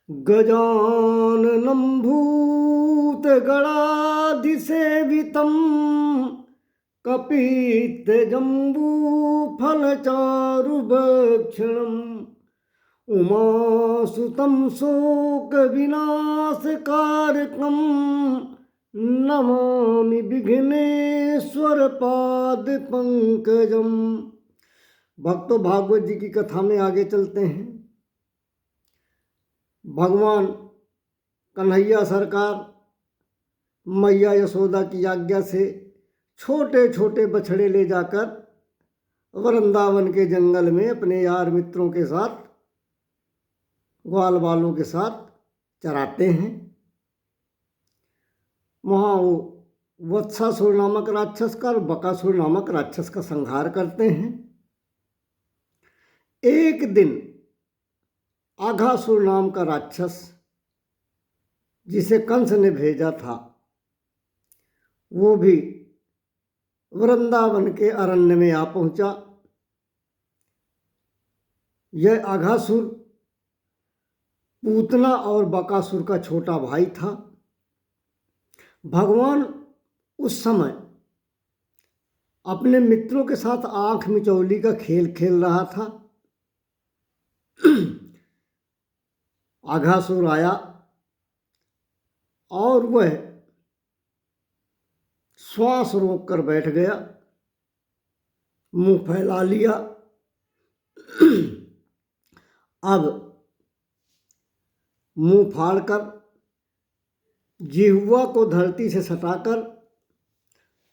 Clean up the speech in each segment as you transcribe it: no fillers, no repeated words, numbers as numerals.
गजाननं भूतगणाधिसेवितं कपित्थजम्बूफलचारुभक्षणम् उमासुतं शोकविनाशकारकं नमामि विघ्नेश्वरपादपङ्कजम्। भक्तों, भागवत जी की कथा में आगे चलते हैं। भगवान कन्हैया सरकार मैया यशोदा की आज्ञा से छोटे छोटे बछड़े ले जाकर वृंदावन के जंगल में अपने यार मित्रों के साथ, ग्वाल बालों के साथ चराते हैं। वहाँ वो वत्सासुर नामक राक्षस का और बकासुर नामक राक्षस का संहार करते हैं। एक दिन आघासुर नाम का राक्षस, जिसे कंस ने भेजा था, वो भी वृंदावन के अरण्य में आ पहुंचा। यह आघासुर पूतना और बकासुर का छोटा भाई था। भगवान उस समय अपने मित्रों के साथ आंख मिचौली का खेल खेल रहा था। आघासुर आया और वह श्वास रोक कर बैठ गया, मुंह फैला लिया। अब मुंह फाड़कर जिह्वा को धरती से सटाकर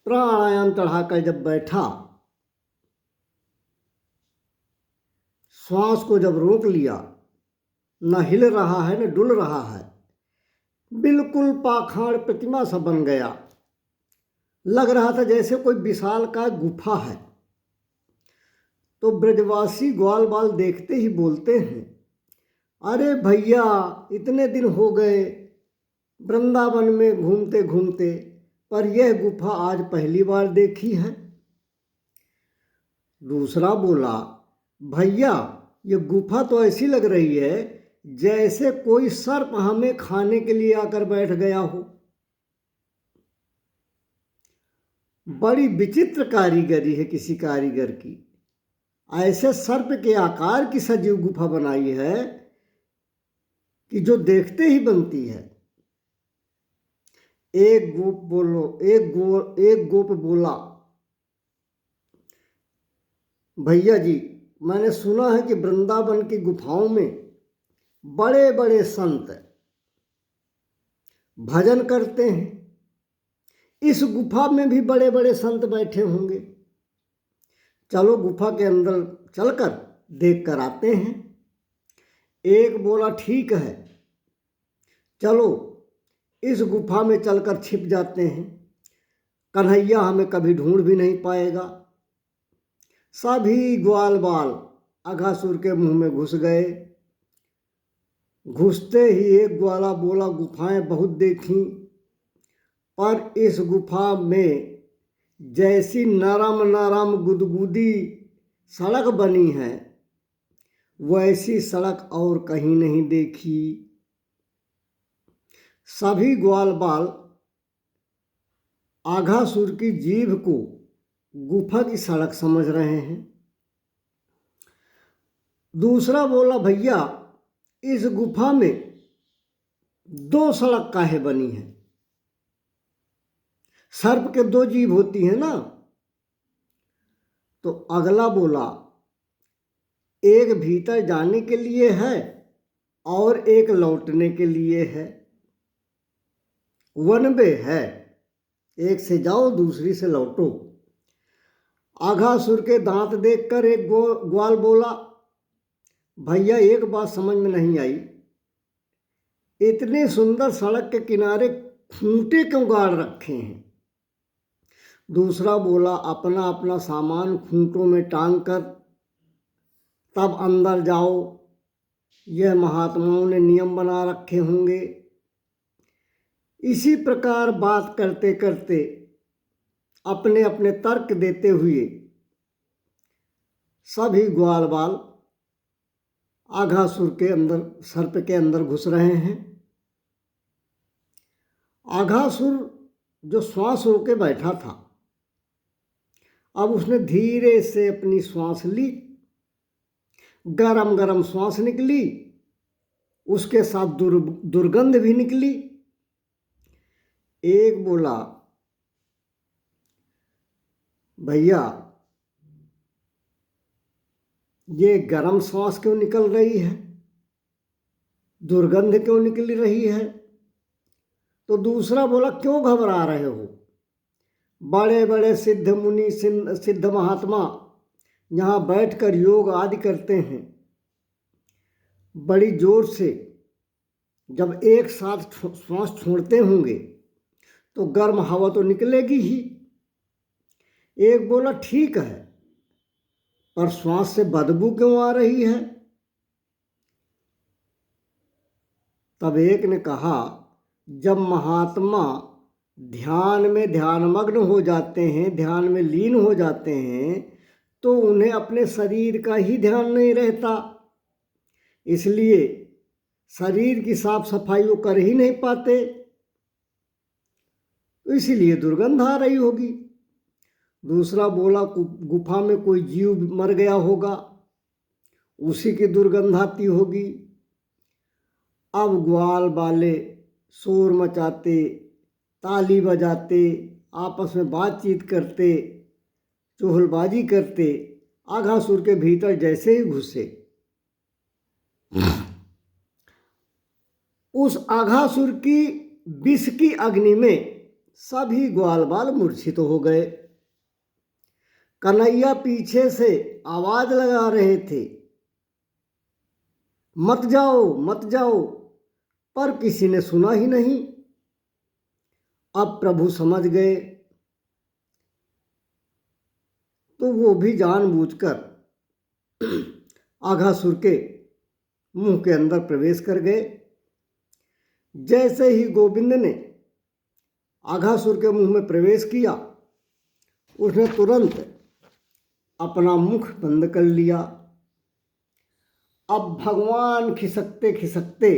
प्राणायाम चढ़ाकर जब बैठा, श्वास को जब रोक लिया, न हिल रहा है न डुल रहा है, बिल्कुल पाषाण प्रतिमा सा बन गया। लग रहा था जैसे कोई विशालकाय गुफा है। तो ब्रजवासी ग्वाल बाल देखते ही बोलते हैं, अरे भैया, इतने दिन हो गए वृंदावन में घूमते घूमते, पर यह गुफा आज पहली बार देखी है। दूसरा बोला, भैया, ये गुफा तो ऐसी लग रही है जैसे कोई सर्प हमें खाने के लिए आकर बैठ गया हो। बड़ी विचित्र कारीगरी है किसी कारीगर की। ऐसे सर्प के आकार की सजीव गुफा बनाई है कि जो देखते ही बनती है। एक गोप बोला, भैया जी, मैंने सुना है कि वृंदावन की गुफाओं में बड़े बड़े संत भजन करते हैं। इस गुफा में भी बड़े बड़े संत बैठे होंगे। चलो गुफा के अंदर चलकर देख कर आते हैं। एक बोला, ठीक है, चलो इस गुफा में चलकर छिप जाते हैं, कन्हैया हमें कभी ढूंढ भी नहीं पाएगा। सभी ग्वाल बाल आघासुर के मुंह में घुस गए। घुसते ही एक ग्वाला बोला, गुफाएं बहुत देखी, पर इस गुफा में जैसी नरम नरम गुदगुदी सड़क बनी है, वैसी सड़क और कहीं नहीं देखी। सभी ग्वाल बाल आघासुर की जीभ को गुफा की सड़क समझ रहे हैं। दूसरा बोला, भैया, इस गुफा में दो सड़क काहे बनी है? सर्प के दो जीभ होती है ना। तो अगला बोला, एक भीतर जाने के लिए है और एक लौटने के लिए है। वन वे है, एक से जाओ दूसरी से लौटो। आघासुर के दांत देखकर एक ग्वाल बोला, भैया, एक बात समझ में नहीं आई, इतनी सुंदर सड़क के किनारे खूंटे क्यों गाड़ रखे हैं? दूसरा बोला, अपना अपना सामान खूंटों में टांग कर तब अंदर जाओ, यह महात्माओं ने नियम बना रखे होंगे। इसी प्रकार बात करते करते, अपने अपने तर्क देते हुए सभी ग्वाल बाल आघासुर के अंदर, सर्प के अंदर घुस रहे हैं। आघासुर जो श्वास रोके बैठा था, अब उसने धीरे से अपनी श्वास ली, गरम गरम श्वास निकली, उसके साथ दुर्गंध भी निकली। एक बोला, भैया ये गरम श्वास क्यों निकल रही है, दुर्गंध क्यों निकल रही है? तो दूसरा बोला, क्यों घबरा रहे हो? बड़े बड़े सिद्ध मुनि, सिद्ध महात्मा यहाँ बैठकर योग आदि करते हैं, बड़ी जोर से जब एक साथ श्वास छोड़ते होंगे तो गर्म हवा तो निकलेगी ही। एक बोला, ठीक है, पर श्वास से बदबू क्यों आ रही है? तब एक ने कहा, जब महात्मा ध्यान में ध्यानमग्न हो जाते हैं, ध्यान में लीन हो जाते हैं, तो उन्हें अपने शरीर का ही ध्यान नहीं रहता, इसलिए शरीर की साफ सफाई वो कर ही नहीं पाते, तो इसीलिए दुर्गंध आ रही होगी। दूसरा बोला, गुफा में कोई जीव मर गया होगा, उसी की दुर्गंध आती होगी। अब ग्वाल वाले शोर मचाते, ताली बजाते, आपस में बातचीत करते, चुगलबाजी करते, आघासुर के भीतर जैसे ही घुसे, उस आघासुर की विष की अग्नि में सभी ग्वाल बाल मूर्छित हो गए। कन्हैया पीछे से आवाज लगा रहे थे, मत जाओ मत जाओ, पर किसी ने सुना ही नहीं। अब प्रभु समझ गए, तो वो भी जानबूझकर आघासुर के मुंह के अंदर प्रवेश कर गए। जैसे ही गोविंद ने आघासुर के मुंह में प्रवेश किया, उसने तुरंत अपना मुख बंद कर लिया। अब भगवान खिसकते खिसकते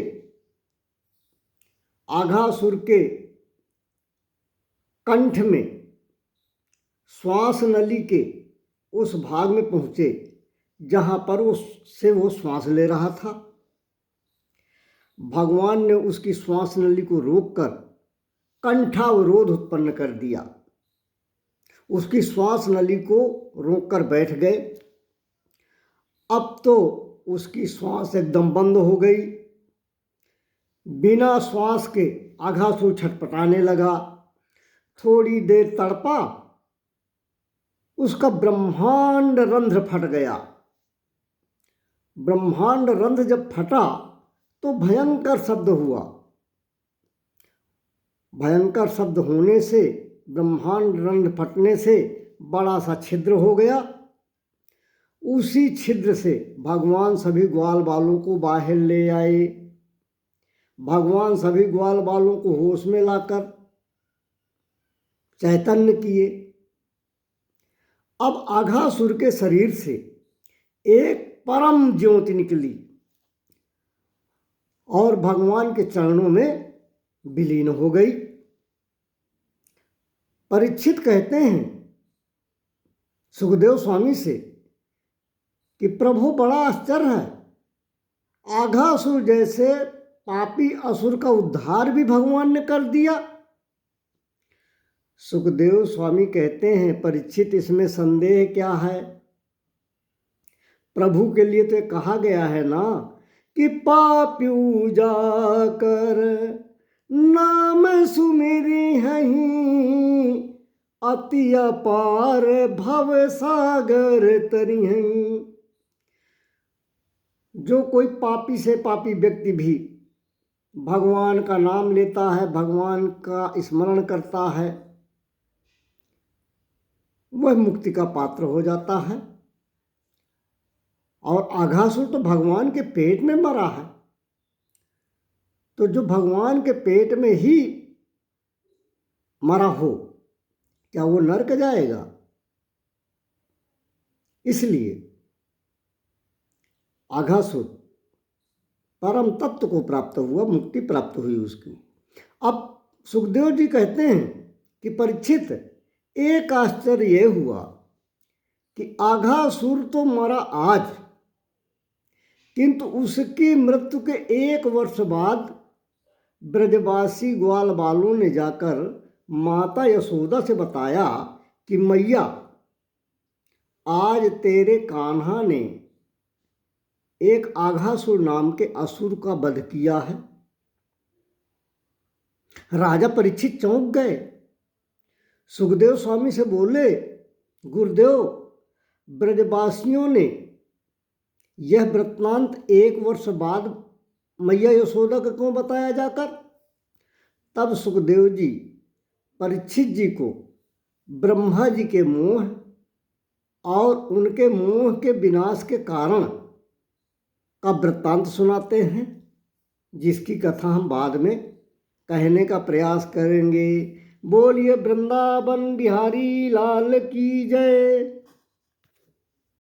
आघासुर के कंठ में श्वास नली के उस भाग में पहुंचे जहां पर उससे वो श्वास ले रहा था। भगवान ने उसकी श्वास नली को रोककर कंठावरोध उत्पन्न कर दिया, उसकी श्वास नली को रोककर बैठ गए। अब तो उसकी श्वास एकदम बंद हो गई। बिना श्वास के आघासुर छटपटाने लगा। थोड़ी देर तड़पा, उसका ब्रह्मांड रंध्र फट गया। ब्रह्मांड रंध्र जब फटा तो भयंकर शब्द हुआ। भयंकर शब्द होने से, ब्रह्मांड रंध्र फटने से बड़ा सा छिद्र हो गया। उसी छिद्र से भगवान सभी ग्वाल बालों को बाहर ले आए। भगवान सभी ग्वाल बालों को होश में लाकर चैतन्य किए। अब आघासुर के शरीर से एक परम ज्योति निकली और भगवान के चरणों में विलीन हो गई। परीक्षित कहते हैं सुखदेव स्वामी से कि प्रभु बड़ा आश्चर्य है, आघासुर जैसे पापी असुर का उद्धार भी भगवान ने कर दिया। सुखदेव स्वामी कहते हैं, परीक्षित इसमें संदेह क्या है? प्रभु के लिए तो कहा गया है ना कि पाप्यू जाकर नाम सुमिरी हहीं, अति अपार भव सागर तरी हहीं। जो कोई पापी से पापी व्यक्ति भी भगवान का नाम लेता है, भगवान का स्मरण करता है, वह मुक्ति का पात्र हो जाता है। और आघासुर तो भगवान के पेट में मरा है, तो जो भगवान के पेट में ही मरा हो, क्या वो नरक जाएगा? इसलिए आघासुर परम तत्व को प्राप्त हुआ, मुक्ति प्राप्त हुई उसकी। अब सुखदेव जी कहते हैं कि परीक्षित, एक आश्चर्य ये हुआ कि आघासुर तो मरा आज, किंतु उसकी मृत्यु के 1 वर्ष बाद ब्रजवासी ग्वाल बालों ने जाकर माता यशोदा से बताया कि मैया, आज तेरे कान्हा ने एक आघासुर नाम के असुर का वध किया है। राजा परीक्षित चौंक गए। सुखदेव स्वामी से बोले, गुरुदेव, ब्रजवासियों ने यह वृत्तांत 1 वर्ष बाद मैया यशोदा को क्यों बताया जाकर? तब सुखदेव जी परीक्षित जी को ब्रह्मा जी के मोह और उनके मोह के विनाश के कारण का वृत्तांत सुनाते हैं, जिसकी कथा हम बाद में कहने का प्रयास करेंगे। बोलिए वृंदावन बिहारी लाल की जय।